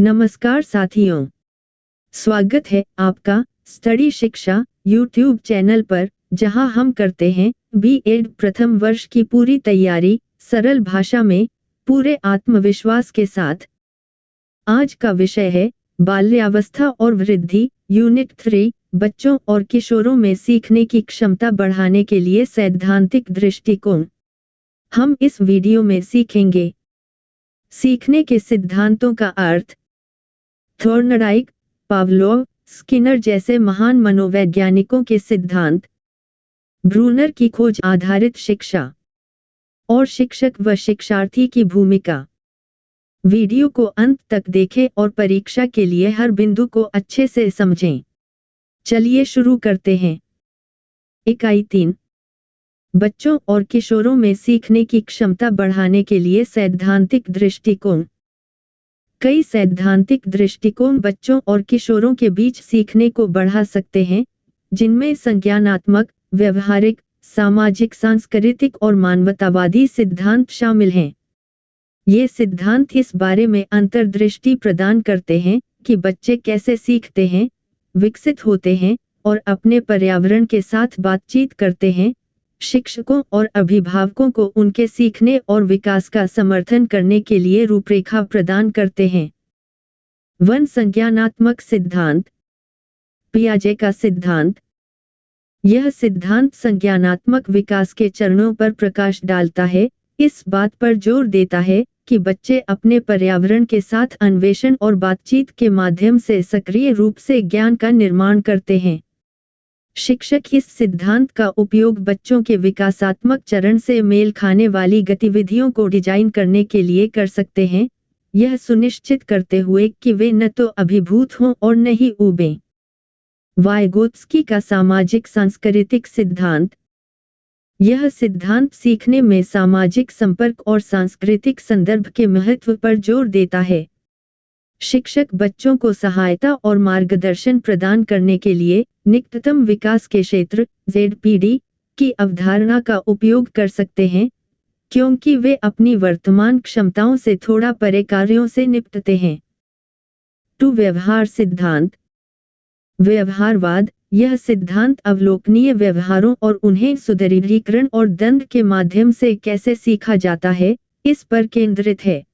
नमस्कार साथियों, स्वागत है आपका स्टडी शिक्षा यूट्यूब चैनल पर, जहां हम करते हैं बीएड प्रथम वर्ष की पूरी तैयारी सरल भाषा में, पूरे आत्मविश्वास के साथ। आज का विषय है बाल्यावस्था और वृद्धि, यूनिट 3, बच्चों और किशोरों में सीखने की क्षमता बढ़ाने के लिए सैद्धांतिक दृष्टिकोण। हम इस वीडियो में सीखेंगे सीखने के सिद्धांतों का अर्थ, थॉर्नडाइक, पावलोव, स्किनर जैसे महान मनोवैज्ञानिकों के सिद्धांत, ब्रूनर की खोज आधारित शिक्षा और शिक्षक व शिक्षार्थी की भूमिका। वीडियो को अंत तक देखें और परीक्षा के लिए हर बिंदु को अच्छे से समझें। चलिए शुरू करते हैं। इकाई 3, बच्चों और किशोरों में सीखने की क्षमता बढ़ाने के लिए सैद्धांतिक दृष्टिकोण। कई सैद्धांतिक दृष्टिकोण बच्चों और किशोरों के बीच सीखने को बढ़ा सकते हैं, जिनमें संज्ञानात्मक, व्यवहारिक, सामाजिक, सांस्कृतिक और मानवतावादी सिद्धांत शामिल हैं। ये सिद्धांत इस बारे में अंतर्दृष्टि प्रदान करते हैं कि बच्चे कैसे सीखते हैं, विकसित होते हैं और अपने पर्यावरण के साथ बातचीत करते हैं। शिक्षकों और अभिभावकों को उनके सीखने और विकास का समर्थन करने के लिए रूपरेखा प्रदान करते हैं। 1. संज्ञानात्मक सिद्धांत, पियाजे का सिद्धांत। यह सिद्धांत संज्ञानात्मक विकास के चरणों पर प्रकाश डालता है, इस बात पर जोर देता है कि बच्चे अपने पर्यावरण के साथ अन्वेषण और बातचीत के माध्यम से सक्रिय रूप से ज्ञान का निर्माण करते हैं। शिक्षक इस सिद्धांत का उपयोग बच्चों के विकासात्मक चरण से मेल खाने वाली गतिविधियों को डिजाइन करने के लिए कर सकते हैं, यह सुनिश्चित करते हुए कि वे न तो अभिभूत हों और न ही ऊबें। वाइगोत्स्की का सामाजिक सांस्कृतिक सिद्धांत। यह सिद्धांत सीखने में सामाजिक संपर्क और सांस्कृतिक संदर्भ के महत्व पर जोर देता है। शिक्षक बच्चों को सहायता और मार्गदर्शन प्रदान करने के लिए निकटतम विकास के क्षेत्र (ZPD) की अवधारणा का उपयोग कर सकते हैं, क्योंकि वे अपनी वर्तमान क्षमताओं से थोड़ा परे कार्यों से निपटते हैं। 2. व्यवहार सिद्धांत, व्यवहारवाद। यह सिद्धांत अवलोकनीय व्यवहारों और उन्हें सुदृढ़ीकरण और दंड के माध्यम से कैसे सीखा जाता है, इस पर केंद्रित है।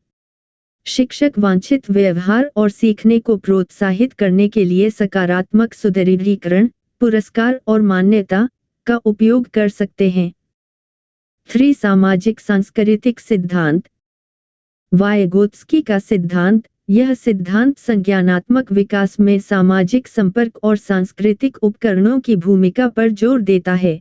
शिक्षक वांछित व्यवहार और सीखने को प्रोत्साहित करने के लिए सकारात्मक सुदृढ़ीकरण, पुरस्कार और मान्यता का उपयोग कर सकते हैं। 3. सामाजिक सांस्कृतिक सिद्धांत, वाइगोत्स्की का सिद्धांत। यह सिद्धांत संज्ञानात्मक विकास में सामाजिक संपर्क और सांस्कृतिक उपकरणों की भूमिका पर जोर देता है।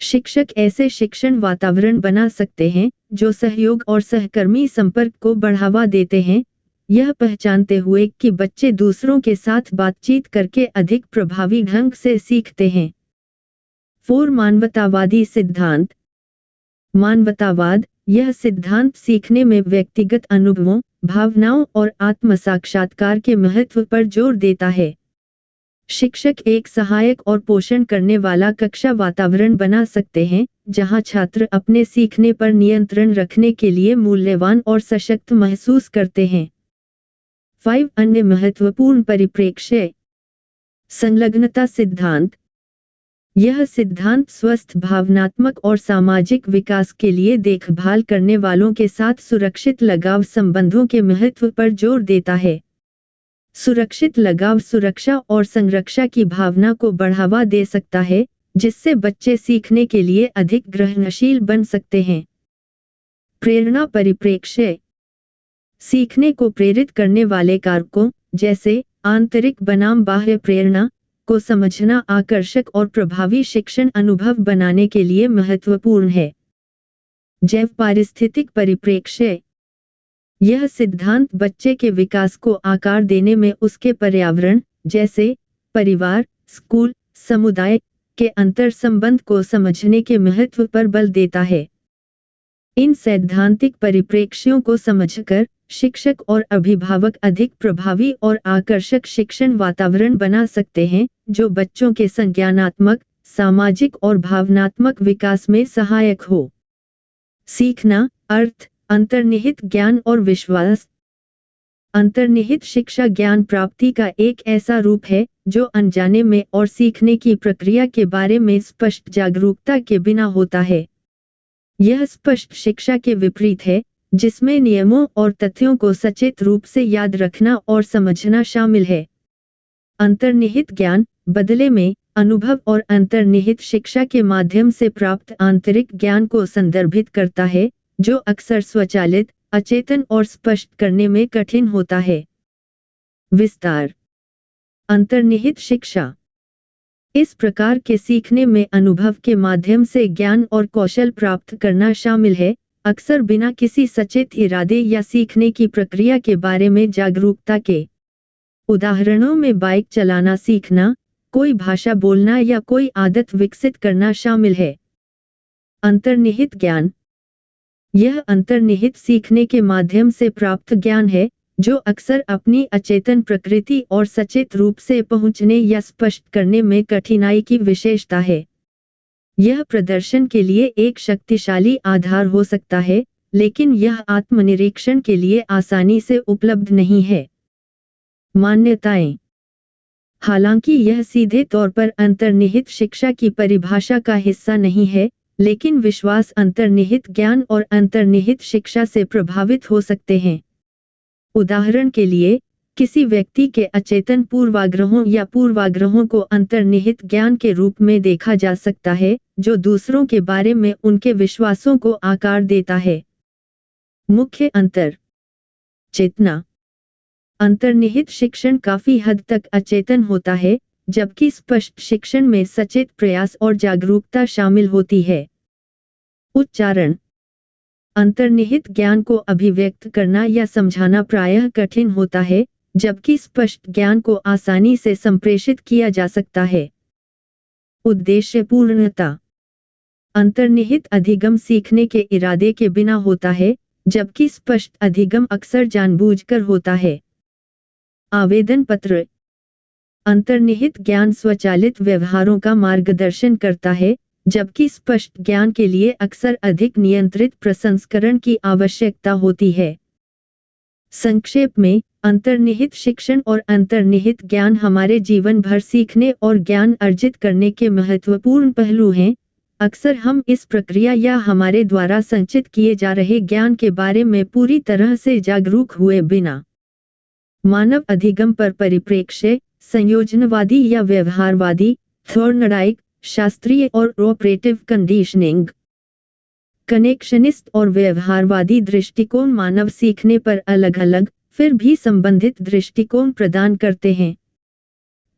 शिक्षक ऐसे शिक्षण वातावरण बना सकते हैं जो सहयोग और सहकर्मी संपर्क को बढ़ावा देते हैं, यह पहचानते हुए कि बच्चे दूसरों के साथ बातचीत करके अधिक प्रभावी ढंग से सीखते हैं। 4. मानवतावादी सिद्धांत, मानवतावाद। यह सिद्धांत सीखने में व्यक्तिगत अनुभवों, भावनाओं और आत्म-साक्षात्कार के महत्व पर जोर देता है। शिक्षक एक सहायक और पोषण करने वाला कक्षा वातावरण बना सकते हैं, जहां छात्र अपने सीखने पर नियंत्रण रखने के लिए मूल्यवान और सशक्त महसूस करते हैं। 5. अन्य महत्वपूर्ण परिप्रेक्ष्य, संलग्नता सिद्धांत। यह सिद्धांत स्वस्थ भावनात्मक और सामाजिक विकास के लिए देखभाल करने वालों के साथ सुरक्षित लगाव संबंधों के महत्व पर जोर देता है। सुरक्षित लगाव सुरक्षा और संरक्षा की भावना को बढ़ावा दे सकता है, जिससे बच्चे सीखने के लिए अधिक ग्रहणशील बन सकते हैं। प्रेरणा परिप्रेक्ष्य, सीखने को प्रेरित करने वाले कारकों, जैसे आंतरिक बनाम बाह्य प्रेरणा, को समझना आकर्षक और प्रभावी शिक्षण अनुभव बनाने के लिए महत्वपूर्ण है। जैव पारिस्थितिक परिप्रेक्ष्य, यह सिद्धांत बच्चे के विकास को आकार देने में उसके पर्यावरण, जैसे परिवार, स्कूल, समुदाय के अंतर संबंध को समझने के महत्व पर बल देता है। इन सैद्धांतिक परिप्रेक्ष्यों को समझकर शिक्षक और अभिभावक अधिक प्रभावी और आकर्षक शिक्षण वातावरण बना सकते हैं, जो बच्चों के संज्ञानात्मक, सामाजिक और भावनात्मक विकास में सहायक हो। सीखना, अर्थ, अंतर्निहित ज्ञान और विश्वास। अंतर्निहित शिक्षा ज्ञान प्राप्ति का एक ऐसा रूप है जो अनजाने में और सीखने की प्रक्रिया के बारे में स्पष्ट जागरूकता के बिना होता है। यह स्पष्ट शिक्षा के विपरीत है, जिसमें नियमों और तथ्यों को सचेत रूप से याद रखना और समझना शामिल है। अंतर्निहित ज्ञान, बदले में, अनुभव और अंतर्निहित शिक्षा के माध्यम से प्राप्त आंतरिक ज्ञान को संदर्भित करता है, जो अक्सर स्वचालित, अचेतन और स्पष्ट करने में कठिन होता है। विस्तार। अंतर्निहित शिक्षा इस प्रकार के सीखने में अनुभव के माध्यम से ज्ञान और कौशल प्राप्त करना शामिल है, अक्सर बिना किसी सचेत इरादे या सीखने की प्रक्रिया के बारे में जागरूकता के। उदाहरणों में बाइक चलाना सीखना, कोई भाषा बोलना या कोई आदत विकसित करना शामिल है। अंतर्निहित ज्ञान यह अंतर्निहित सीखने के माध्यम से प्राप्त ज्ञान है, जो अक्सर अपनी अचेतन प्रकृति और सचेत रूप से पहुंचने या स्पष्ट करने में कठिनाई की विशेषता है। यह प्रदर्शन के लिए एक शक्तिशाली आधार हो सकता है, लेकिन यह आत्मनिरीक्षण के लिए आसानी से उपलब्ध नहीं है। मान्यताएं। हालांकि यह सीधे तौर पर अंतर्निहित शिक्षा की परिभाषा का हिस्सा नहीं है, लेकिन विश्वास अंतर्निहित ज्ञान और अंतर्निहित शिक्षा से प्रभावित हो सकते हैं। उदाहरण के लिए, किसी व्यक्ति के अचेतन पूर्वाग्रहों या पूर्वाग्रहों को अंतर्निहित ज्ञान के रूप में देखा जा सकता है, जो दूसरों के बारे में उनके विश्वासों को आकार देता है। मुख्य अंतर। चेतना। अंतर्निहित शिक्षण काफी हद तक अचेतन होता है, जबकि स्पष्ट शिक्षण में सचेत प्रयास और जागरूकता शामिल होती है। उच्चारण। अंतर्निहित ज्ञान को अभिव्यक्त करना या समझाना प्रायः कठिन होता है, जबकि स्पष्ट ज्ञान को आसानी से संप्रेषित किया जा सकता है। उद्देश्यपूर्णता। अंतर्निहित अधिगम सीखने के इरादे के बिना होता है, जबकि स्पष्ट अधिगम अक्सर जानबूझकर होता है। आवेदन पत्र। अंतर्निहित ज्ञान स्वचालित व्यवहारों का मार्गदर्शन करता है, जबकि स्पष्ट ज्ञान के लिए अक्सर अधिक नियंत्रित प्रसंस्करण की आवश्यकता होती है। संक्षेप में, अंतर्निहित शिक्षण और अंतर्निहित ज्ञान हमारे जीवन भर सीखने और ज्ञान अर्जित करने के महत्वपूर्ण पहलू हैं। अक्सर हम इस प्रक्रिया या हमारे द्वारा संचित किए जा रहे ज्ञान के बारे में पूरी तरह से जागरूक हुए बिना। मानव अधिगम पर परिप्रेक्ष्य, संयोजनवादी या व्यवहारवादी, थॉर्नडाइक, शास्त्रीय और ऑपरेटिव कंडीशनिंग। कनेक्शनिस्ट और व्यवहारवादी दृष्टिकोण मानव सीखने पर अलग-अलग, फिर भी संबंधित दृष्टिकोण प्रदान करते हैं।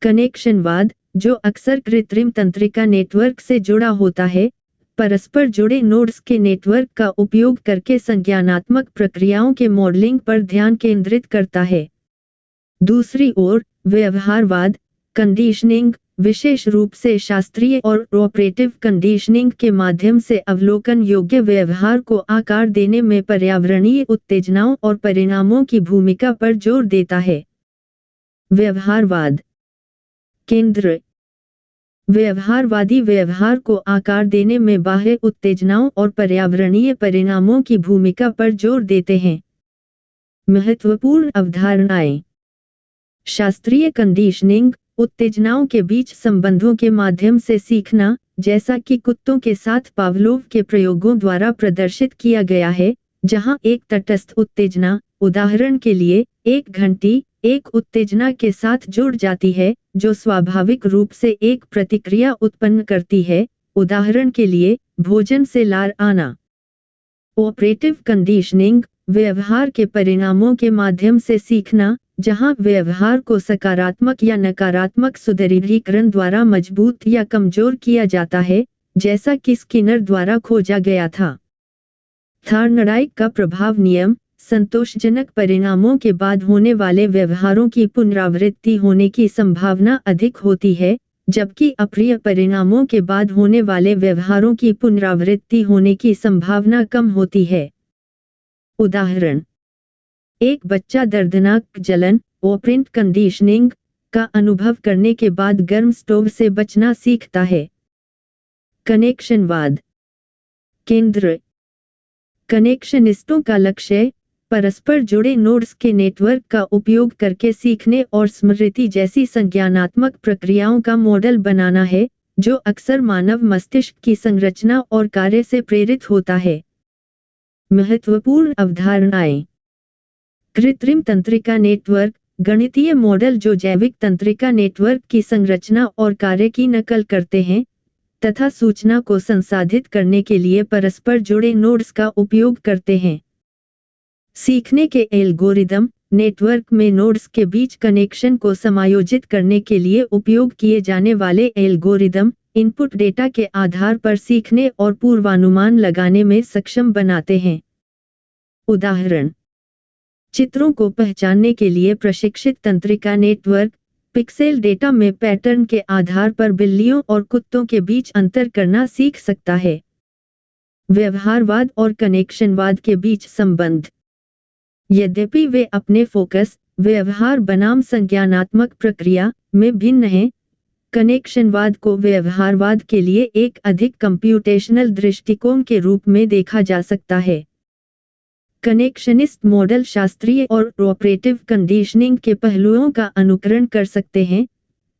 कनेक्शनवाद, जो अक्सर कृत्रिम तंत्रिका नेटवर्क से जुड़ा होता है, परस्पर जुड़े नोड्स के नेटवर्क का उपयोग करके संज्ञानात्मक प्रक्रियाओं के मॉडलिंग पर ध्यान केंद्रित करता है। दूसरी ओर, व्यवहारवाद, कंडीशनिंग, विशेष रूप से शास्त्रीय और ऑपरेटिव कंडीशनिंग के माध्यम से अवलोकन योग्य व्यवहार को आकार देने में पर्यावरणीय उत्तेजनाओं और परिणामों की भूमिका पर जोर देता है। व्यवहारवाद केंद्र। व्यवहारवादी व्यवहार को आकार देने में बाह्य उत्तेजनाओं और पर्यावरणीय परिणामों की भूमिका पर जोर देते हैं। महत्वपूर्ण अवधारणाएं। शास्त्रीय कंडीशनिंग, उत्तेजनाओं के बीच संबंधों के माध्यम से सीखना, जैसा कि कुत्तों के साथ पावलोव के प्रयोगों द्वारा प्रदर्शित किया गया है, जहां एक तटस्थ उत्तेजना, उदाहरण के लिए, एक घंटी, एक उत्तेजना के साथ जुड़ जाती है, जो स्वाभाविक रूप से एक प्रतिक्रिया उत्पन्न करती है, उदाहरण के लिए, भोजन से लार आना। ऑपरेटिव कंडीशनिंग, व्यवहार के परिणामों के माध्यम से सीखना, जहां व्यवहार को सकारात्मक या नकारात्मक सुदृढ़ीकरण द्वारा मजबूत या कमजोर किया जाता है, जैसा कि स्किनर द्वारा खोजा गया था। थॉर्नडाइक का प्रभाव नियम, संतोषजनक परिणामों के बाद होने वाले व्यवहारों की पुनरावृत्ति होने की संभावना अधिक होती है, जबकि अप्रिय परिणामों के बाद होने वाले व्यवहारों की पुनरावृत्ति होने की संभावना कम होती है। उदाहरण: एक बच्चा दर्दनाक जलन, ऑपरेंट कंडीशनिंग, का अनुभव करने के बाद गर्म स्टोव से बचना सीखता है। कनेक्शनवाद केंद्र। कनेक्शनिस्टों का लक्ष्य परस्पर जुड़े नोड्स के नेटवर्क का उपयोग करके सीखने और स्मृति जैसी संज्ञानात्मक प्रक्रियाओं का मॉडल बनाना है, जो अक्सर मानव मस्तिष्क की संरचना और कार्य से प्रेरित होता है। महत्वपूर्ण अवधारणाएं: कृत्रिम तंत्रिका नेटवर्क, गणितीय मॉडल जो जैविक तंत्रिका नेटवर्क की संरचना और कार्य की नकल करते हैं तथा सूचना को संसाधित करने के लिए परस्पर जुड़े नोड्स का उपयोग करते हैं। सीखने के एल्गोरिदम, नेटवर्क में नोड्स के बीच कनेक्शन को समायोजित करने के लिए उपयोग किए जाने वाले एल्गोरिदम, इनपुट डेटा के आधार पर सीखने और पूर्वानुमान लगाने में सक्षम बनाते हैं। उदाहरण: चित्रों को पहचानने के लिए प्रशिक्षित तंत्रिका नेटवर्क, पिक्सेल डेटा में पैटर्न के आधार पर बिल्लियों और कुत्तों के बीच अंतर करना सीख सकता है। व्यवहारवाद और कनेक्शनवाद के बीच संबंध: यद्यपि वे अपने फोकस, व्यवहार बनाम संज्ञानात्मक प्रक्रिया में भिन्न हैं, कनेक्शनवाद को व्यवहारवाद के लिए एक अधिक कंप्यूटेशनल दृष्टिकोण के रूप में देखा जा सकता है। कनेक्शनिस्ट मॉडल शास्त्रीय और ऑपरेटिव कंडीशनिंग के पहलुओं का अनुकरण कर सकते हैं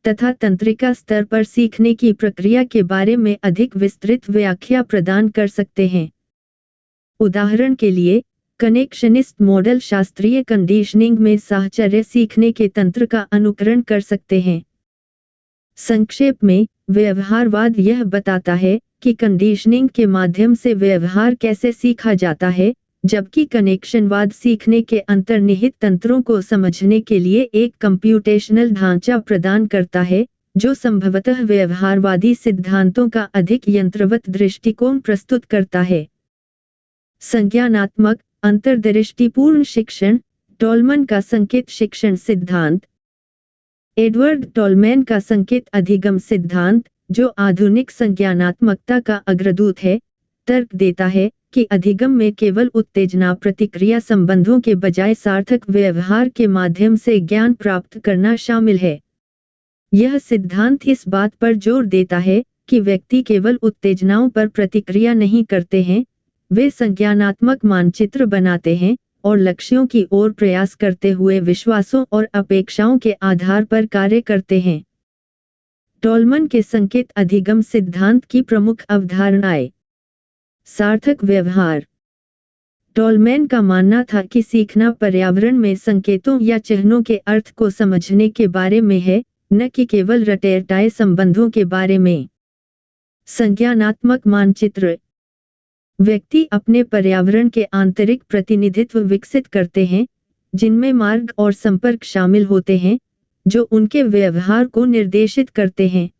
तथा तंत्रिका स्तर पर सीखने की प्रक्रिया के बारे में अधिक विस्तृत व्याख्या प्रदान कर सकते हैं। उदाहरण के लिए, कनेक्शनिस्ट मॉडल शास्त्रीय कंडीशनिंग में साहचर्य सीखने के तंत्र का अनुकरण कर सकते हैं। संक्षेप में, व्यवहारवाद यह बताता है कि कंडीशनिंग के माध्यम से व्यवहार कैसे सीखा जाता है, जबकि कनेक्शनवाद सीखने के अंतर्निहित तंत्रों को समझने के लिए एक कंप्यूटेशनल ढांचा प्रदान करता है, जो संभवतः व्यवहारवादी सिद्धांतों का अधिक यंत्रवत दृष्टिकोण प्रस्तुत करता है। संज्ञानात्मक अंतर्दृष्टिपूर्ण शिक्षण, टॉलमन का संकेत शिक्षण सिद्धांत। एडवर्ड टॉलमैन का संकेत अधिगम सिद्धांत, जो आधुनिक संज्ञानात्मकता का अग्रदूत है, तर्क देता है कि अधिगम में केवल उत्तेजना प्रतिक्रिया संबंधों के बजाय सार्थक व्यवहार के माध्यम से ज्ञान प्राप्त करना शामिल है। यह सिद्धांत इस बात पर जोर देता है कि व्यक्ति केवल उत्तेजनाओं पर प्रतिक्रिया नहीं करते हैं, वे संज्ञानात्मक मानचित्र बनाते हैं और लक्ष्यों की ओर प्रयास करते हुए विश्वासों और अपेक्षाओं के आधार पर कार्य करते हैं। टॉलमन के संकेत अधिगम सिद्धांत की प्रमुख अवधारणाएं: सार्थक व्यवहार। टॉलमैन का मानना था कि सीखना पर्यावरण में संकेतों या चिन्हों के अर्थ को समझने के बारे में है, न कि केवल रटे-रटाए संबंधों के बारे में। संज्ञानात्मक मानचित्र: व्यक्ति अपने पर्यावरण के आंतरिक प्रतिनिधित्व विकसित करते हैं, जिनमें मार्ग और संपर्क शामिल होते हैं, जो उनके व्यवहार को निर्देशित करते हैं।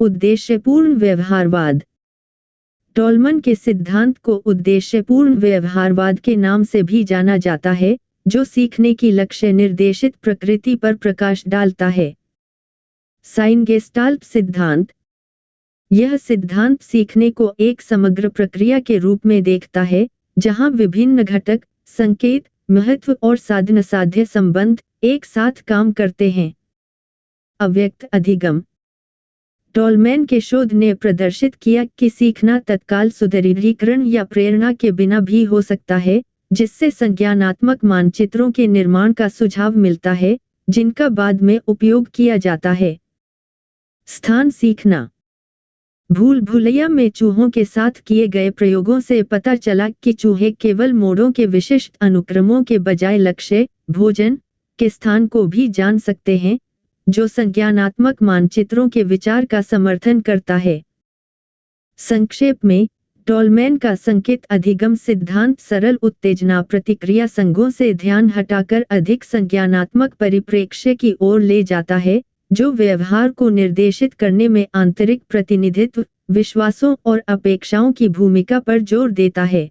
उद्देश्यपूर्ण व्यवहारवाद। टॉलमन के सिद्धांत को उद्देश्यपूर्ण व्यवहारवाद के नाम से भी जाना जाता है, जो सीखने की लक्ष्य निर्देशित प्रकृति पर प्रकाश डालता है। साइन-गेस्टाल्ट सिद्धांत। यह सिद्धांत सीखने को एक समग्र प्रक्रिया के रूप में देखता है, जहां विभिन्न घटक, संकेत, महत्व और साधन-साध्य संबंध एक साथ काम करते हैं। अव्यक्त अधिगम। टॉलमैन के शोध ने प्रदर्शित किया कि सीखना तत्काल सुदृढ़ीकरण या प्रेरणा के बिना भी हो सकता है, जिससे संज्ञानात्मक मानचित्रों के निर्माण का सुझाव मिलता है, जिनका बाद में उपयोग किया जाता है। स्थान सीखना। भूल-भुलैया में चूहों के साथ किए गए प्रयोगों से पता चला कि चूहे केवल मोड़ों के विशिष्ट अनुक्रमों के बजाय लक्ष्य, भोजन, के स्थान को भी जान सकते हैं, जो संज्ञानात्मक मानचित्रों के विचार का समर्थन करता है। संक्षेप में, टॉलमैन का संकेत अधिगम सिद्धांत सरल उत्तेजना प्रतिक्रिया संघों से ध्यान हटाकर अधिक संज्ञानात्मक परिप्रेक्ष्य की ओर ले जाता है, जो व्यवहार को निर्देशित करने में आंतरिक प्रतिनिधित्व, विश्वासों और अपेक्षाओं की भूमिका पर जोर देता है।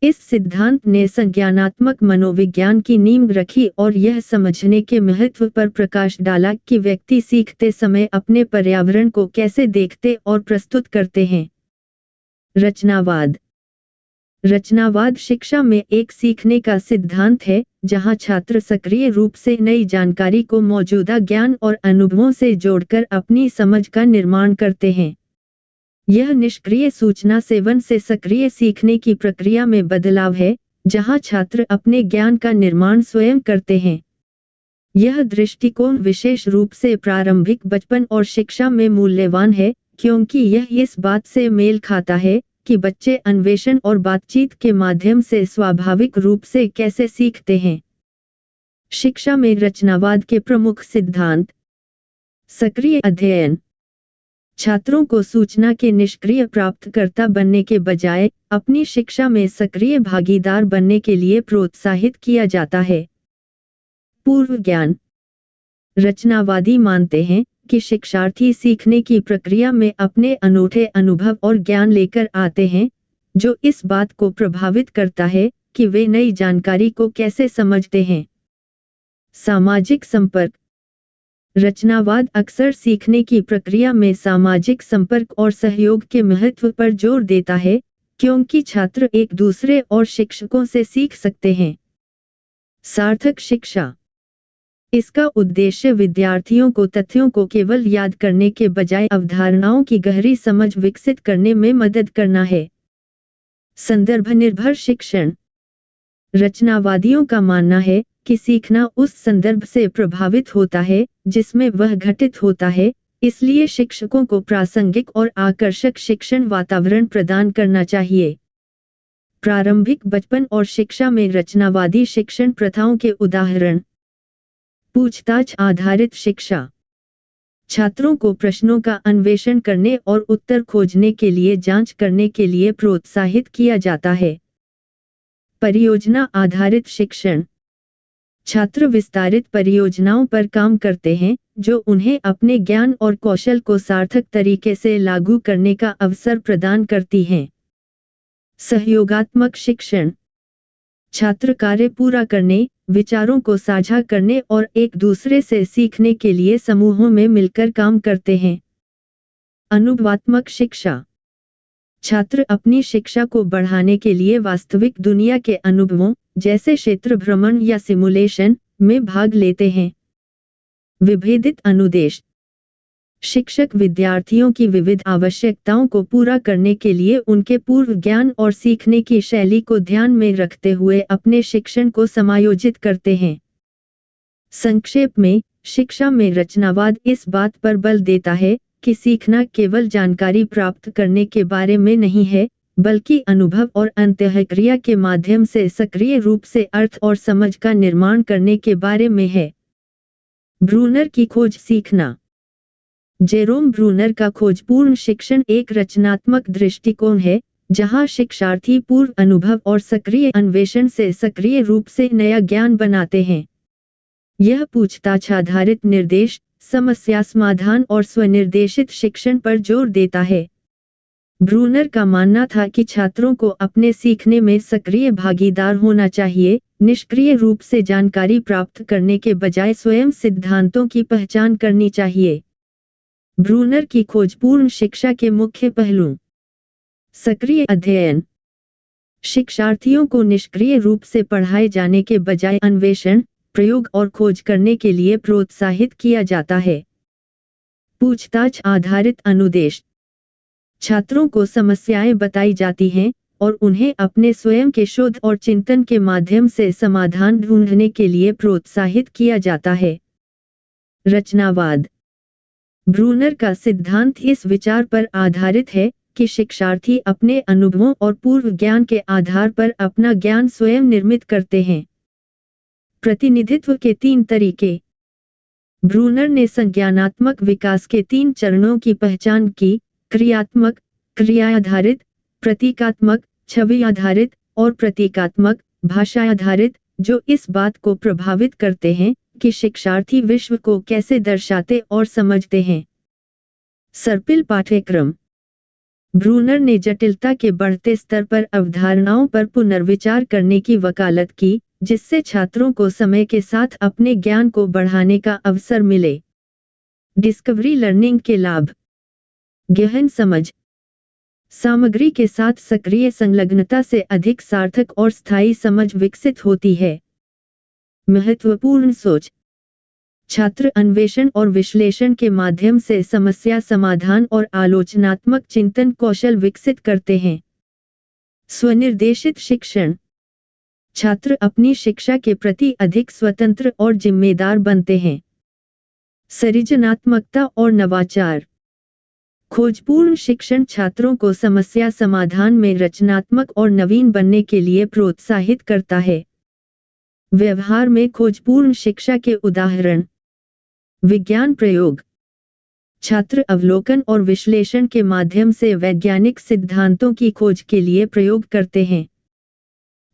इस सिद्धांत ने संज्ञानात्मक मनोविज्ञान की नींव रखी और यह समझने के महत्व पर प्रकाश डाला कि व्यक्ति सीखते समय अपने पर्यावरण को कैसे देखते और प्रस्तुत करते हैं। रचनावाद। रचनावाद शिक्षा में एक सीखने का सिद्धांत है, जहां छात्र सक्रिय रूप से नई जानकारी को मौजूदा ज्ञान और अनुभवों से जोड़कर अपनी समझ का निर्माण करते हैं। यह निष्क्रिय सूचना सेवन से सक्रिय सीखने की प्रक्रिया में बदलाव है, जहां छात्र अपने ज्ञान का निर्माण स्वयं करते हैं। यह दृष्टिकोण विशेष रूप से प्रारंभिक बचपन और शिक्षा में मूल्यवान है, क्योंकि यह इस बात से मेल खाता है कि बच्चे अन्वेषण और बातचीत के माध्यम से स्वाभाविक रूप से कैसे सीखते हैं। शिक्षा में रचनावाद के प्रमुख सिद्धांत। सक्रिय अध्ययन। छात्रों को सूचना के निष्क्रिय प्राप्तकर्ता बनने के बजाय अपनी शिक्षा में सक्रिय भागीदार बनने के लिए प्रोत्साहित किया जाता है। पूर्व ज्ञान। रचनावादी मानते हैं कि शिक्षार्थी सीखने की प्रक्रिया में अपने अनूठे अनुभव और ज्ञान लेकर आते हैं, जो इस बात को प्रभावित करता है कि वे नई जानकारी को कैसे समझते हैं। सामाजिक संपर्क। रचनावाद अक्सर सीखने की प्रक्रिया में सामाजिक संपर्क और सहयोग के महत्व पर जोर देता है, क्योंकि छात्र एक दूसरे और शिक्षकों से सीख सकते हैं। सार्थक शिक्षा। इसका उद्देश्य विद्यार्थियों को तथ्यों को केवल याद करने के बजाय अवधारणाओं की गहरी समझ विकसित करने में मदद करना है। संदर्भ निर्भर शिक्षण। रचनावादियों का मानना है कि सीखना उस संदर्भ से प्रभावित होता है जिसमें वह घटित होता है, इसलिए शिक्षकों को प्रासंगिक और आकर्षक शिक्षण वातावरण प्रदान करना चाहिए। प्रारंभिक बचपन और शिक्षा में रचनावादी शिक्षण प्रथाओं के उदाहरण। पूछताछ आधारित शिक्षा। छात्रों को प्रश्नों का अन्वेषण करने और उत्तर खोजने के लिए जांच करने के लिए प्रोत्साहित किया जाता है। परियोजना आधारित शिक्षण। छात्र विस्तारित परियोजनाओं पर काम करते हैं, जो उन्हें अपने ज्ञान और कौशल को सार्थक तरीके से लागू करने का अवसर प्रदान करती हैं। सहयोगात्मक शिक्षण। छात्र कार्य पूरा करने, विचारों को साझा करने और एक दूसरे से सीखने के लिए समूहों में मिलकर काम करते हैं। अनुभवात्मक शिक्षा। छात्र अपनी शिक्षा को बढ़ाने के लिए वास्तविक दुनिया के अनुभवों, जैसे क्षेत्र भ्रमण या सिमुलेशन, में भाग लेते हैं। विभेदित अनुदेश। शिक्षक विद्यार्थियों की विविध आवश्यकताओं को पूरा करने के लिए उनके पूर्व ज्ञान और सीखने की शैली को ध्यान में रखते हुए अपने शिक्षण को समायोजित करते हैं। संक्षेप में, शिक्षा में रचनावाद इस बात पर बल देता है कि सीखना केवल जानकारी प्राप्त करने के बारे में नहीं है, बल्कि अनुभव और अंतःक्रिया के माध्यम से सक्रिय रूप से अर्थ और समझ का निर्माण करने के बारे में है। ब्रूनर की खोज सीखना। जेरोम ब्रूनर का खोजपूर्ण शिक्षण एक रचनात्मक दृष्टिकोण है, जहां शिक्षार्थी पूर्व अनुभव और सक्रिय अन्वेषण से सक्रिय रूप से नया ज्ञान बनाते हैं। यह पूछताछ आधारित निर्देश, समस्या समाधान और स्वनिर्देशित शिक्षण पर जोर देता है। ब्रूनर का मानना था कि छात्रों को अपने सीखने में सक्रिय भागीदार होना चाहिए, निष्क्रिय रूप से जानकारी प्राप्त करने के बजाय स्वयं सिद्धांतों की पहचान करनी चाहिए। ब्रूनर की खोजपूर्ण शिक्षा के मुख्य पहलू। सक्रिय अध्ययन। शिक्षार्थियों को निष्क्रिय रूप से पढ़ाए जाने के बजाय अन्वेषण, प्रयोग और खोज करने के लिए प्रोत्साहित किया जाता है। पूछताछ आधारित अनुदेश। छात्रों को समस्याएं बताई जाती हैं और उन्हें अपने स्वयं के शोध और चिंतन के माध्यम से समाधान ढूंढने के लिए प्रोत्साहित किया जाता है। रचनावाद। ब्रूनर का सिद्धांत इस विचार पर आधारित है कि शिक्षार्थी अपने अनुभवों और पूर्व ज्ञान के आधार पर अपना ज्ञान स्वयं निर्मित करते हैं। प्रतिनिधित्व के 3 तरीके। ब्रूनर ने संज्ञानात्मक विकास के 3 चरणों की पहचान की: क्रियात्मक, क्रिया आधारित, प्रतीकात्मक, छवि आधारित, और प्रतीकात्मक, भाषा आधारित, जो इस बात को प्रभावित करते हैं कि शिक्षार्थी विश्व को कैसे दर्शाते और समझते हैं। सर्पिल पाठ्यक्रम। ब्रूनर ने जटिलता के बढ़ते स्तर पर अवधारणाओं पर पुनर्विचार करने की वकालत की, जिससे छात्रों को समय के साथ अपने ज्ञान को बढ़ाने का अवसर मिले। डिस्कवरी लर्निंग के लाभ। गहन समझ। सामग्री के साथ सक्रिय संलग्नता से अधिक सार्थक और स्थायी समझ विकसित होती है। महत्वपूर्ण सोच। छात्र अन्वेषण और विश्लेषण के माध्यम से समस्या समाधान और आलोचनात्मक चिंतन कौशल विकसित करते हैं। स्वनिर्देशित शिक्षण। छात्र अपनी शिक्षा के प्रति अधिक स्वतंत्र और जिम्मेदार बनते हैं। सृजनात्मकता और नवाचार। खोजपूर्ण शिक्षण छात्रों को समस्या समाधान में रचनात्मक और नवीन बनने के लिए प्रोत्साहित करता है। व्यवहार में खोजपूर्ण शिक्षा के उदाहरण। विज्ञान प्रयोग। छात्र अवलोकन और विश्लेषण के माध्यम से वैज्ञानिक सिद्धांतों की खोज के लिए प्रयोग करते हैं।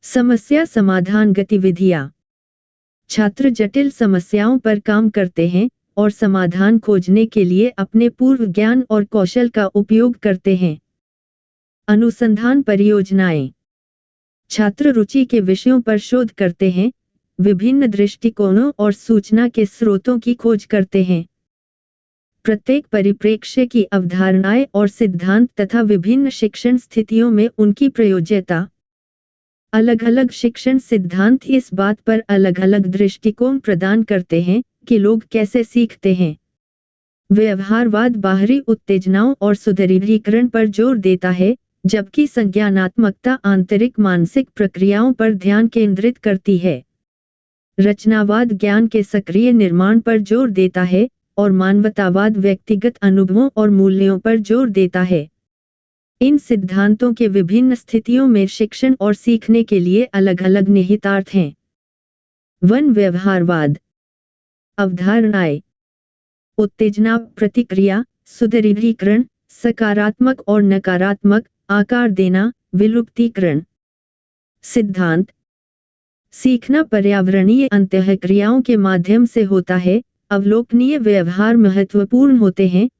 समस्या समाधान गतिविधियां। छात्र जटिल समस्याओं पर काम करते हैं और समाधान खोजने के लिए अपने पूर्व ज्ञान और कौशल का उपयोग करते हैं। अनुसंधान परियोजनाएं। छात्र रुचि के विषयों पर शोध करते हैं, विभिन्न दृष्टिकोणों और सूचना के स्रोतों की खोज करते हैं। प्रत्येक परिप्रेक्ष्य की अवधारणाएं और सिद्धांत तथा विभिन्न शिक्षण स्थितियों में उनकी प्रयोज्यता। अलग अलग शिक्षण सिद्धांत इस बात पर अलग अलग दृष्टिकोण प्रदान करते हैं कि लोग कैसे सीखते हैं। व्यवहारवाद बाहरी उत्तेजनाओं और सुदृढ़ीकरण पर जोर देता है, जबकि संज्ञानात्मकता आंतरिक मानसिक प्रक्रियाओं पर ध्यान केंद्रित करती है। रचनावाद ज्ञान के सक्रिय निर्माण पर जोर देता है और मानवतावाद व्यक्तिगत अनुभवों और मूल्यों पर जोर देता है। इन सिद्धांतों के विभिन्न स्थितियों में शिक्षण और सीखने के लिए अलग अलग निहितार्थ हैं। व्यवहारवाद। अवधारणाएं। उत्तेजना प्रतिक्रिया, सुदृढ़ीकरण, सकारात्मक और नकारात्मक, आकार देना, विलुप्तीकरण। सिद्धांत। सीखना पर्यावरणीय अंतःक्रियाओं के माध्यम से होता है, अवलोकनीय व्यवहार महत्वपूर्ण होते हैं,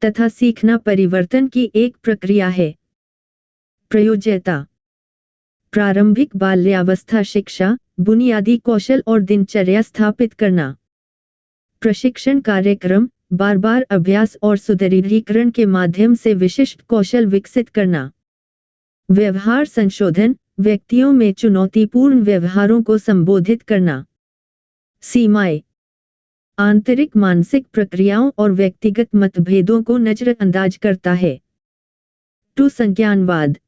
तथा सीखना परिवर्तन की एक प्रक्रिया है। प्रयोज्यता। प्रारंभिक बाल्यावस्था शिक्षा, बुनियादी कौशल और दिनचर्या स्थापित करना। प्रशिक्षण कार्यक्रम, बार बार अभ्यास और सुदृढ़ीकरण के माध्यम से विशिष्ट कौशल विकसित करना। व्यवहार संशोधन, व्यक्तियों में चुनौतीपूर्ण व्यवहारों को संबोधित करना। सीमाएं। आंतरिक मानसिक प्रक्रियाओं और व्यक्तिगत मतभेदों को नजरअंदाज करता है। संज्ञानवाद।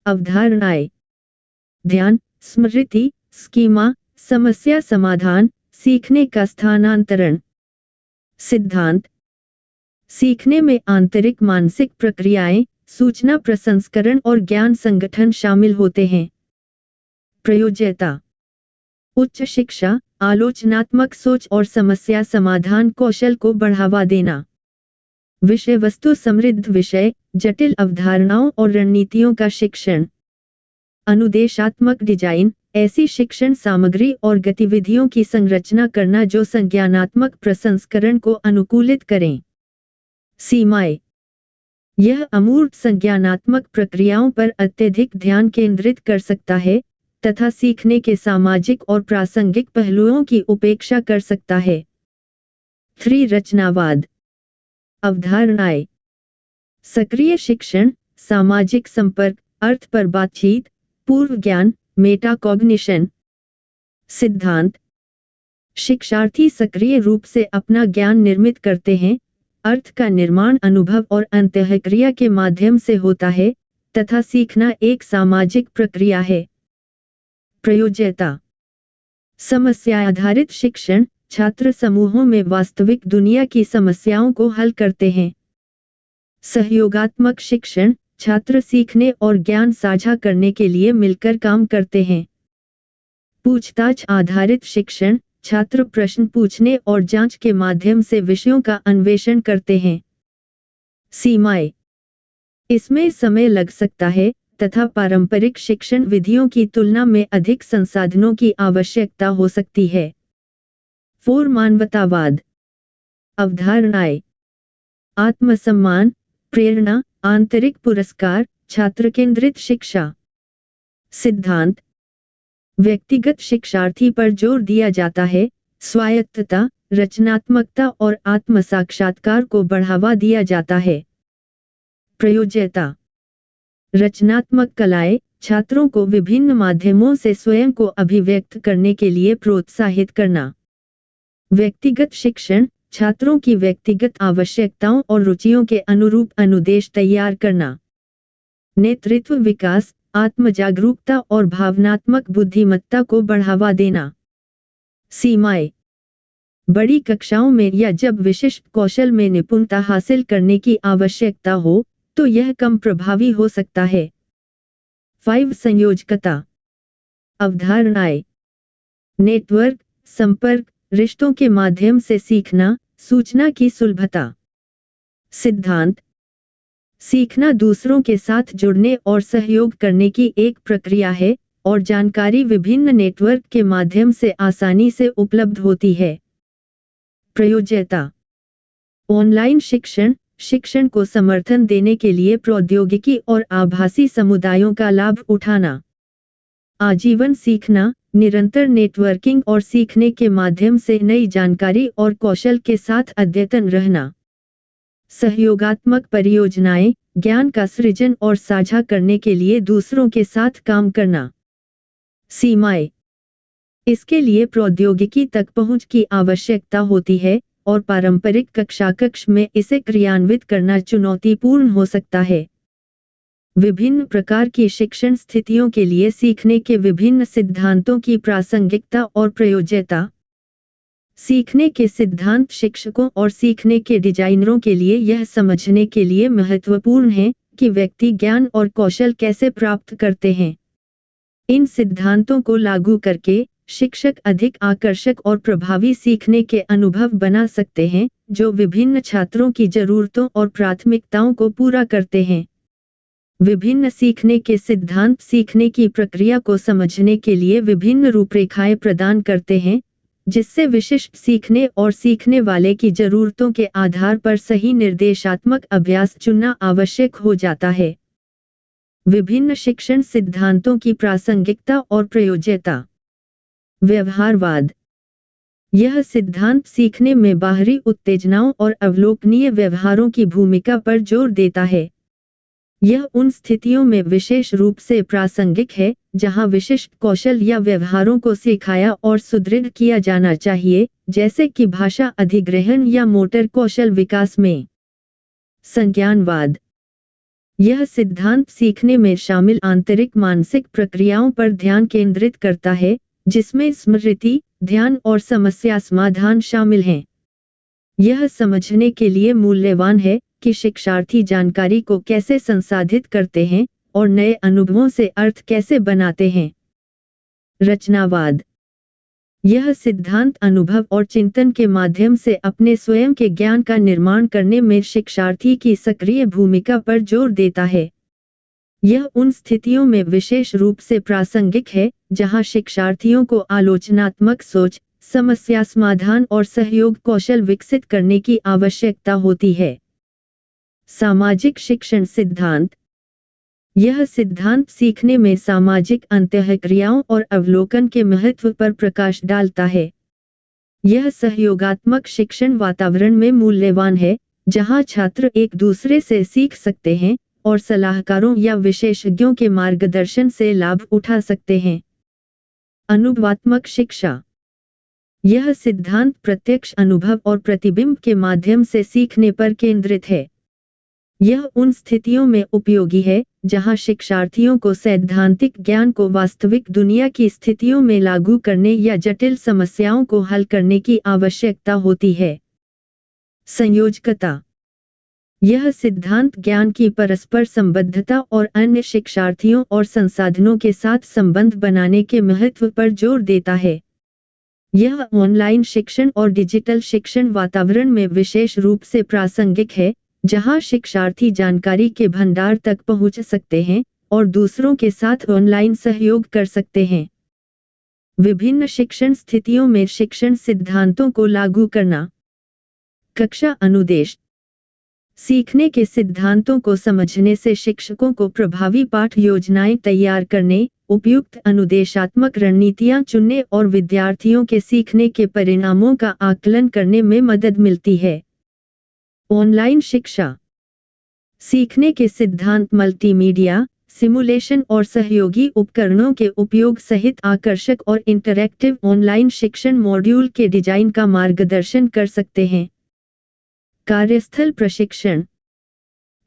अवधारणाएं। ध्यान, स्मृति, स्कीमा, समस्या समाधान, सीखने का स्थानांतरण। सिद्धांत। सीखने में आंतरिक मानसिक प्रक्रियाएं, सूचना प्रसंस्करण और ज्ञान संगठन शामिल होते हैं। प्रयोज्यता। उच्च शिक्षा, आलोचनात्मक सोच और समस्या समाधान कौशल को बढ़ावा देना। विषय वस्तु समृद्ध विषय, जटिल अवधारणाओं और रणनीतियों का शिक्षण। अनुदेशात्मक डिजाइन, ऐसी शिक्षण सामग्री और गतिविधियों की संरचना करना जो संज्ञानात्मक प्रसंस्करण को अनुकूलित करें। सीमाएं। यह अमूर्त संज्ञानात्मक प्रक्रियाओं पर अत्यधिक ध्यान केंद्रित कर सकता है, तथा सीखने के सामाजिक और प्रासंगिक पहलुओं की उपेक्षा कर सकता है। रचनावाद। अवधारणाएं। सक्रिय शिक्षण, सामाजिक संपर्क, अर्थ पर बातचीत, पूर्व ज्ञान, मेटाकॉग्निशन। सिद्धांत। शिक्षार्थी सक्रिय रूप से अपना ज्ञान निर्मित करते हैं, अर्थ का निर्माण अनुभव और अंतःक्रिया के माध्यम से होता है, तथा सीखना एक सामाजिक प्रक्रिया है। प्रयोज्यता। समस्या आधारित शिक्षण, छात्र समूहों में वास्तविक दुनिया की समस्याओं को हल करते हैं। सहयोगात्मक शिक्षण, छात्र सीखने और ज्ञान साझा करने के लिए मिलकर काम करते हैं। पूछताछ आधारित शिक्षण, छात्र प्रश्न पूछने और जांच के माध्यम से विषयों का अन्वेषण करते हैं। सीमाएं। इसमें समय लग सकता है, तथा पारंपरिक शिक्षण विधियों की तुलना में अधिक संसाधनों की आवश्यकता हो सकती है। मानवतावाद। अवधारणाएं। आत्मसम्मान, प्रेरणा, आंतरिक पुरस्कार, छात्र केंद्रित शिक्षा। सिद्धांत। व्यक्तिगत शिक्षार्थी पर जोर दिया जाता है, स्वायत्तता, रचनात्मकता और आत्म साक्षात्कार को बढ़ावा दिया जाता है। प्रयोज्यता। रचनात्मक कलाएं, छात्रों को विभिन्न माध्यमों से स्वयं को अभिव्यक्त करने के लिए प्रोत्साहित करना। व्यक्तिगत शिक्षण, छात्रों की व्यक्तिगत आवश्यकताओं और रुचियों के अनुरूप अनुदेश तैयार करना। नेतृत्व विकास, आत्म जागरूकता और भावनात्मक बुद्धिमत्ता को बढ़ावा देना। सीमाएं। बड़ी कक्षाओं में या जब विशिष्ट कौशल में निपुणता हासिल करने की आवश्यकता हो, तो यह कम प्रभावी हो सकता है। 5 संयोजकता अवधारणाएं। नेटवर्क, संपर्क, रिश्तों के माध्यम से सीखना, सूचना की सुलभता। सिद्धांत। सीखना दूसरों के साथ जुड़ने और सहयोग करने की एक प्रक्रिया है, और जानकारी विभिन्न नेटवर्क के माध्यम से आसानी से उपलब्ध होती है। प्रयोज्यता। ऑनलाइन शिक्षण को समर्थन देने के लिए प्रौद्योगिकी और आभासी समुदायों का लाभ उठाना। आजीवन सीखना, निरंतर नेटवर्किंग और सीखने के माध्यम से नई जानकारी और कौशल के साथ अद्यतन रहना। सहयोगात्मक परियोजनाएं, ज्ञान का सृजन और साझा करने के लिए दूसरों के साथ काम करना। सीमाएं। इसके लिए प्रौद्योगिकी तक पहुंच की आवश्यकता होती है, और पारंपरिक कक्ष में इसे क्रियान्वित करना चुनौतीपूर्ण हो सकता है। विभिन्न प्रकार की शिक्षण स्थितियों के लिए सीखने के विभिन्न सिद्धांतों की प्रासंगिकता और प्रयोज्यता। सीखने के सिद्धांत शिक्षकों और सीखने के डिजाइनरों के लिए यह समझने के लिए महत्वपूर्ण है कि व्यक्ति ज्ञान और कौशल कैसे प्राप्त करते हैं। इन सिद्धांतों को लागू करके शिक्षक अधिक आकर्षक और प्रभावी सीखने के अनुभव बना सकते हैं, जो विभिन्न छात्रों की जरूरतों और प्राथमिकताओं को पूरा करते हैं। विभिन्न सीखने के सिद्धांत सीखने की प्रक्रिया को समझने के लिए विभिन्न रूपरेखाएं प्रदान करते हैं, जिससे विशिष्ट सीखने और सीखने वाले की जरूरतों के आधार पर सही निर्देशात्मक अभ्यास चुनना आवश्यक हो जाता है। विभिन्न शिक्षण सिद्धांतों की प्रासंगिकता और प्रयोज्यता। व्यवहारवाद। यह सिद्धांत सीखने में बाहरी उत्तेजनाओं और अवलोकनीय व्यवहारों की भूमिका पर जोर देता है। यह उन स्थितियों में विशेष रूप से प्रासंगिक है जहां विशिष्ट कौशल या व्यवहारों को सिखाया और सुदृढ़ किया जाना चाहिए, जैसे कि भाषा अधिग्रहण या मोटर कौशल विकास में। संज्ञानवाद। यह सिद्धांत सीखने में शामिल आंतरिक मानसिक प्रक्रियाओं पर ध्यान केंद्रित करता है, जिसमें स्मृति, ध्यान और समस्या समाधान शामिल हैं। यह समझने के लिए मूल्यवान है कि शिक्षार्थी जानकारी को कैसे संसाधित करते हैं और नए अनुभवों से अर्थ कैसे बनाते हैं। रचनावाद। यह सिद्धांत अनुभव और चिंतन के माध्यम से अपने स्वयं के ज्ञान का निर्माण करने में शिक्षार्थी की सक्रिय भूमिका पर जोर देता है। यह उन स्थितियों में विशेष रूप से प्रासंगिक है जहां शिक्षार्थियों को आलोचनात्मक सोच, समस्या समाधान और सहयोग कौशल विकसित करने की आवश्यकता होती है। सामाजिक शिक्षण सिद्धांत। यह सिद्धांत सीखने में सामाजिक अंतःक्रियाओं और अवलोकन के महत्व पर प्रकाश डालता है। यह सहयोगात्मक शिक्षण वातावरण में मूल्यवान है, जहां छात्र एक दूसरे से सीख सकते हैं और सलाहकारों या विशेषज्ञों के मार्गदर्शन से लाभ उठा सकते हैं। अनुभवात्मक शिक्षा। यह सिद्धांत प्रत्यक्ष अनुभव और प्रतिबिंब के माध्यम से सीखने पर केंद्रित है। यह उन स्थितियों में उपयोगी है जहां शिक्षार्थियों को सैद्धांतिक ज्ञान को वास्तविक दुनिया की स्थितियों में लागू करने या जटिल समस्याओं को हल करने की आवश्यकता होती है। संयोजकता। यह सिद्धांत ज्ञान की परस्पर संबद्धता और अन्य शिक्षार्थियों और संसाधनों के साथ संबंध बनाने के महत्व पर जोर देता है। यह ऑनलाइन शिक्षण और डिजिटल शिक्षण वातावरण में विशेष रूप से प्रासंगिक है, जहां शिक्षार्थी जानकारी के भंडार तक पहुंच सकते हैं और दूसरों के साथ ऑनलाइन सहयोग कर सकते हैं। विभिन्न शिक्षण स्थितियों में शिक्षण सिद्धांतों को लागू करना। कक्षा अनुदेश। सीखने के सिद्धांतों को समझने से शिक्षकों को प्रभावी पाठ योजनाएं तैयार करने, उपयुक्त अनुदेशात्मक रणनीतियां चुनने और विद्यार्थियों के सीखने के परिणामों का आकलन करने में मदद मिलती है। ऑनलाइन शिक्षा। सीखने के सिद्धांत मल्टीमीडिया, सिमुलेशन और सहयोगी उपकरणों के उपयोग सहित आकर्षक और इंटरैक्टिव ऑनलाइन शिक्षण मॉड्यूल के डिजाइन का मार्गदर्शन कर सकते हैं। कार्यस्थल प्रशिक्षण।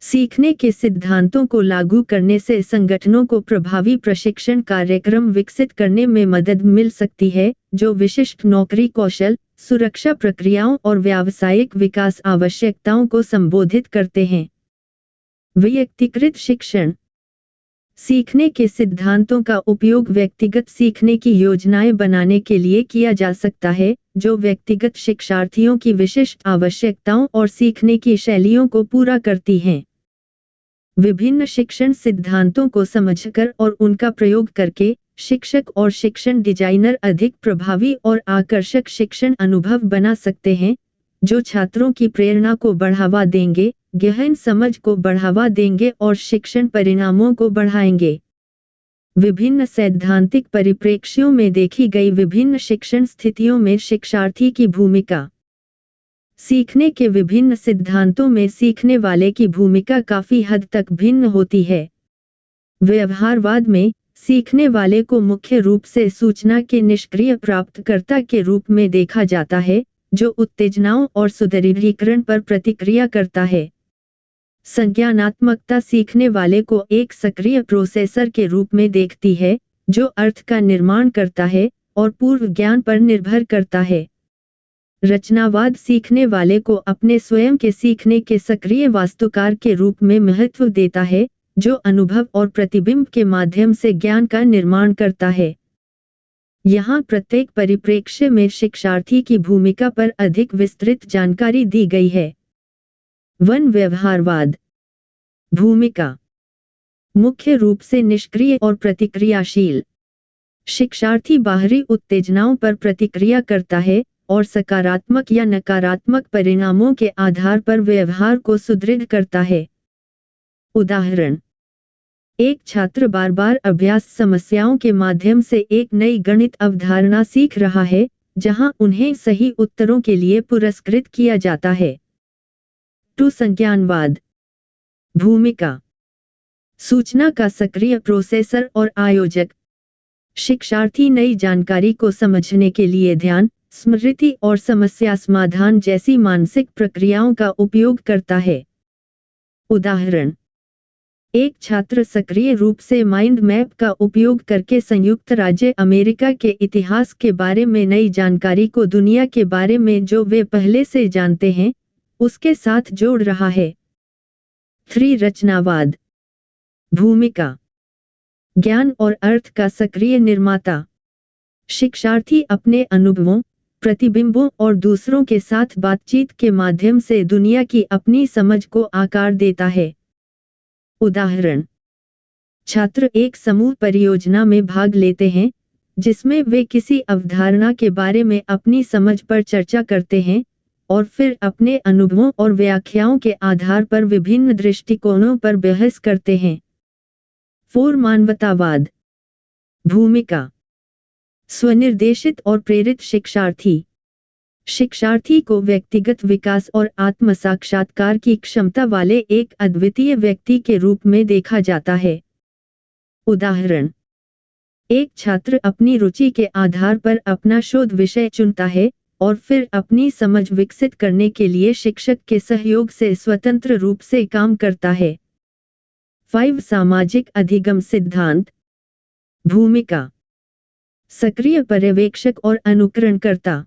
सीखने के सिद्धांतों को लागू करने से संगठनों को प्रभावी प्रशिक्षण कार्यक्रम विकसित करने में मदद मिल सकती है, जो विशिष्ट नौकरी कौशल, सुरक्षा प्रक्रियाओं और व्यावसायिक विकास आवश्यकताओं को संबोधित करते हैं। व्यक्तिगत शिक्षण। सीखने के सिद्धांतों का उपयोग व्यक्तिगत सीखने की योजनाएं बनाने के लिए किया जा सकता है, जो व्यक्तिगत शिक्षार्थियों की विशिष्ट आवश्यकताओं और सीखने की शैलियों को पूरा करती हैं। विभिन्न शिक्षण सिद्धांतों को समझकर और उनका प्रयोग करके शिक्षक और शिक्षण डिजाइनर अधिक प्रभावी और आकर्षक शिक्षण अनुभव बना सकते हैं, जो छात्रों की प्रेरणा को बढ़ावा देंगे, गहन समझ को बढ़ावा देंगे और शिक्षण परिणामों को बढ़ाएंगे। विभिन्न सैद्धांतिक परिप्रेक्ष्यों में देखी गई विभिन्न शिक्षण स्थितियों में शिक्षार्थी की भूमिका। सीखने के विभिन्न सिद्धांतों में सीखने वाले की भूमिका काफी हद तक भिन्न होती है। व्यवहारवाद में सीखने वाले को मुख्य रूप से सूचना के निष्क्रिय प्राप्तकर्ता के रूप में देखा जाता है, जो उत्तेजनाओं और सुदृढ़ीकरण पर प्रतिक्रिया करता है। संज्ञानात्मकता सीखने वाले को एक सक्रिय प्रोसेसर के रूप में देखती है, जो अर्थ का निर्माण करता है और पूर्व ज्ञान पर निर्भर करता है। रचनावाद सीखने वाले को अपने स्वयं के सीखने के सक्रिय वास्तुकार के रूप में महत्व देता है, जो अनुभव और प्रतिबिंब के माध्यम से ज्ञान का निर्माण करता है। यहाँ प्रत्येक परिप्रेक्ष्य में शिक्षार्थी की भूमिका पर अधिक विस्तृत जानकारी दी गई है। व्यवहारवाद। भूमिका मुख्य रूप से निष्क्रिय और प्रतिक्रियाशील। शिक्षार्थी बाहरी उत्तेजनाओं पर प्रतिक्रिया करता है और सकारात्मक या नकारात्मक परिणामों के आधार पर व्यवहार को सुदृढ़ करता है। उदाहरण: एक छात्र बार बार अभ्यास समस्याओं के माध्यम से एक नई गणित अवधारणा सीख रहा है, जहां उन्हें सही उत्तरों के लिए पुरस्कृत किया जाता है। संज्ञानवाद। भूमिका सूचना का सक्रिय प्रोसेसर और आयोजक। शिक्षार्थी नई जानकारी को समझने के लिए ध्यान, स्मृति और समस्या समाधान जैसी मानसिक प्रक्रियाओं का उपयोग करता है। उदाहरण: एक छात्र सक्रिय रूप से माइंड मैप का उपयोग करके संयुक्त राज्य अमेरिका के इतिहास के बारे में नई जानकारी को दुनिया के बारे में जो वे पहले से जानते हैं, उसके साथ जोड़ रहा है। रचनावाद। भूमिका ज्ञान और अर्थ का सक्रिय निर्माता। शिक्षार्थी अपने अनुभवों, प्रतिबिंबों और दूसरों के साथ बातचीत के माध्यम से दुनिया की अपनी समझ को आकार देता है। उदाहरण: छात्र एक समूह परियोजना में भाग लेते हैं, जिसमें वे किसी अवधारणा के बारे में अपनी समझ पर चर्चा करते हैं और फिर अपने अनुभवों और व्याख्याओं के आधार पर विभिन्न दृष्टिकोणों पर बहस करते हैं। मानवतावाद। भूमिका स्वनिर्देशित और प्रेरित शिक्षार्थी। शिक्षार्थी को व्यक्तिगत विकास और आत्म साक्षात्कार की क्षमता वाले एक अद्वितीय व्यक्ति के रूप में देखा जाता है। उदाहरण: एक छात्र अपनी रुचि के आधार पर अपना शोध विषय चुनता है और फिर अपनी समझ विकसित करने के लिए शिक्षक के सहयोग से स्वतंत्र रूप से काम करता है। सामाजिक अधिगम सिद्धांत। भूमिका सक्रिय पर्यवेक्षक और अनुकरणकर्ता।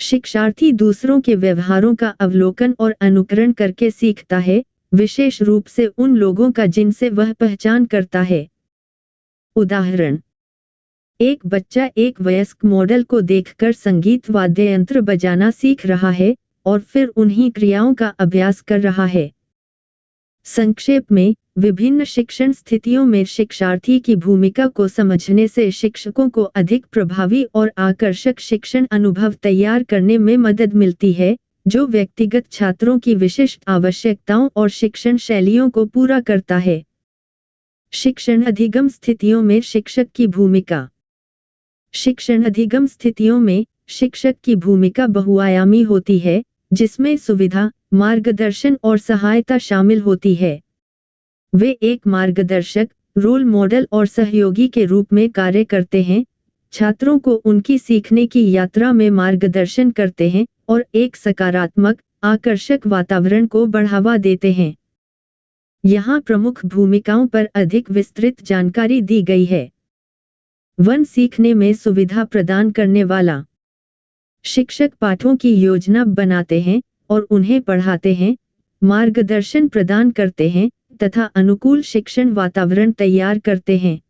शिक्षार्थी दूसरों के व्यवहारों का अवलोकन और अनुकरण करके सीखता है, विशेष रूप से उन लोगों का जिनसे वह पहचान करता है। उदाहरण: एक बच्चा एक वयस्क मॉडल को देखकर संगीत वाद्य यंत्र बजाना सीख रहा है और फिर उन्हीं क्रियाओं का अभ्यास कर रहा है। संक्षेप में, विभिन्न शिक्षण स्थितियों में शिक्षार्थी की भूमिका को समझने से शिक्षकों को अधिक प्रभावी और आकर्षक शिक्षण अनुभव तैयार करने में मदद मिलती है, जो व्यक्तिगत छात्रों की विशिष्ट आवश्यकताओं और शिक्षण शैलियों को पूरा करता है। शिक्षण अधिगम स्थितियों में शिक्षक की भूमिका। शिक्षण अधिगम स्थितियों में शिक्षक की भूमिका बहुआयामी होती है, जिसमें सुविधा, मार्गदर्शन और सहायता शामिल होती है। वे एक मार्गदर्शक, रोल मॉडल और सहयोगी के रूप में कार्य करते हैं, छात्रों को उनकी सीखने की यात्रा में मार्गदर्शन करते हैं और एक सकारात्मक, आकर्षक वातावरण को बढ़ावा देते हैं। यहाँ प्रमुख भूमिकाओं पर अधिक विस्तृत जानकारी दी गई है। 1. सीखने में सुविधा प्रदान करने वाला। शिक्षक पाठों की योजना बनाते हैं और उन्हें पढ़ाते हैं, मार्गदर्शन प्रदान करते हैं तथा अनुकूल शिक्षण वातावरण तैयार करते हैं।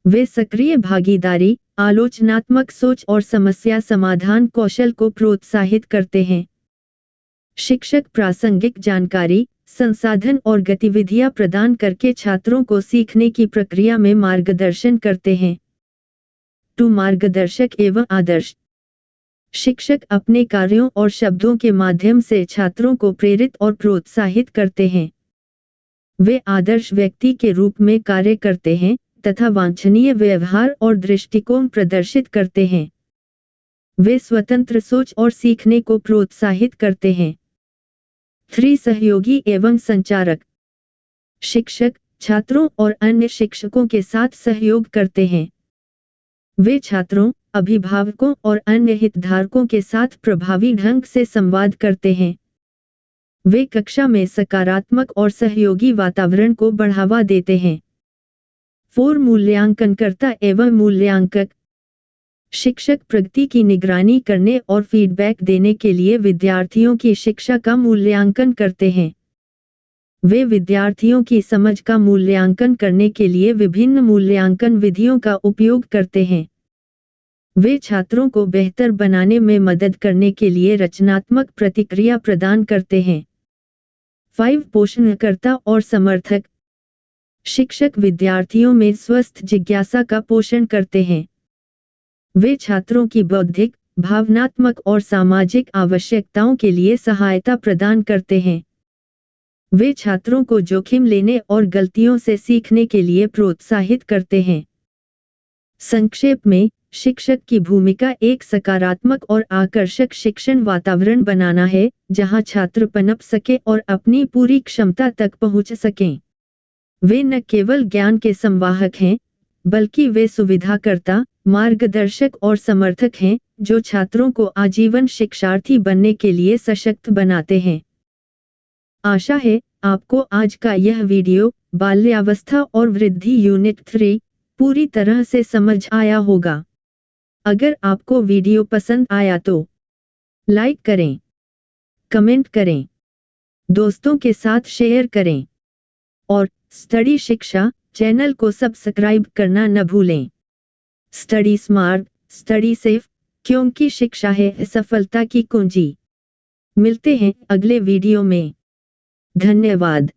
वे सक्रिय भागीदारी, आलोचनात्मक सोच और समस्या समाधान कौशल को प्रोत्साहित करते हैं। शिक्षक प्रासंगिक जानकारी, संसाधन और गतिविधियां प्रदान करके छात्रों को सीखने की प्रक्रिया में मार्गदर्शन करते हैं। 2. मार्गदर्शक एवं आदर्श। शिक्षक अपने कार्यों और शब्दों के माध्यम से छात्रों को प्रेरित और प्रोत्साहित करते हैं। वे आदर्श व्यक्ति के रूप में कार्य करते हैं तथा वांछनीय व्यवहार और दृष्टिकोण प्रदर्शित करते हैं। वे स्वतंत्र सोच और सीखने को प्रोत्साहित करते हैं। 3. सहयोगी एवं संचारक। शिक्षक, छात्रों और अन्य शिक्षकों के साथ सहयोग करते हैं। वे छात्रों, अभिभावकों और अन्य हितधारकों के साथ प्रभावी ढंग से संवाद करते हैं। वे कक्षा में सकारात्मक और सहयोगी वातावरण को बढ़ावा देते हैं। 4. मूल्यांकनकर्ता एवं मूल्यांकक। शिक्षक प्रगति की निगरानी करने और फीडबैक देने के लिए विद्यार्थियों की शिक्षा का मूल्यांकन करते हैं। वे विद्यार्थियों की समझ का मूल्यांकन करने के लिए विभिन्न मूल्यांकन विधियों का उपयोग करते हैं। वे छात्रों को बेहतर बनाने में मदद करने के लिए रचनात्मक प्रतिक्रिया प्रदान करते हैं। 5. पोषणकर्ता और समर्थक। शिक्षक विद्यार्थियों में स्वस्थ जिज्ञासा का पोषण करते हैं। वे छात्रों की बौद्धिक, भावनात्मक और सामाजिक आवश्यकताओं के लिए सहायता प्रदान करते हैं। वे छात्रों को जोखिम लेने और गलतियों से सीखने के लिए प्रोत्साहित करते हैं। संक्षेप में, शिक्षक की भूमिका एक सकारात्मक और आकर्षक शिक्षण वातावरण बनाना है, जहां छात्र पनप सके और अपनी पूरी क्षमता तक पहुंच सकें। वे न केवल ज्ञान के संवाहक हैं, बल्कि वे सुविधाकर्ता, मार्गदर्शक और समर्थक हैं, जो छात्रों को आजीवन शिक्षार्थी बनने के लिए सशक्त बनाते हैं। आशा है, आपको आज का यह वीडियो, बाल्यावस्था और वृद्धि यूनिट 3, पूरी तरह से समझ आया होगा। अगर आपको वीडियो पसंद आया तो लाइक करें, कमेंट करें, दोस्तों के साथ शेयर करें और स्टडी शिक्षा चैनल को सब्सक्राइब करना न भूलें। स्टडी स्मार्ट, स्टडी सेफ, क्योंकि शिक्षा है सफलता की कुंजी। मिलते हैं अगले वीडियो में। धन्यवाद।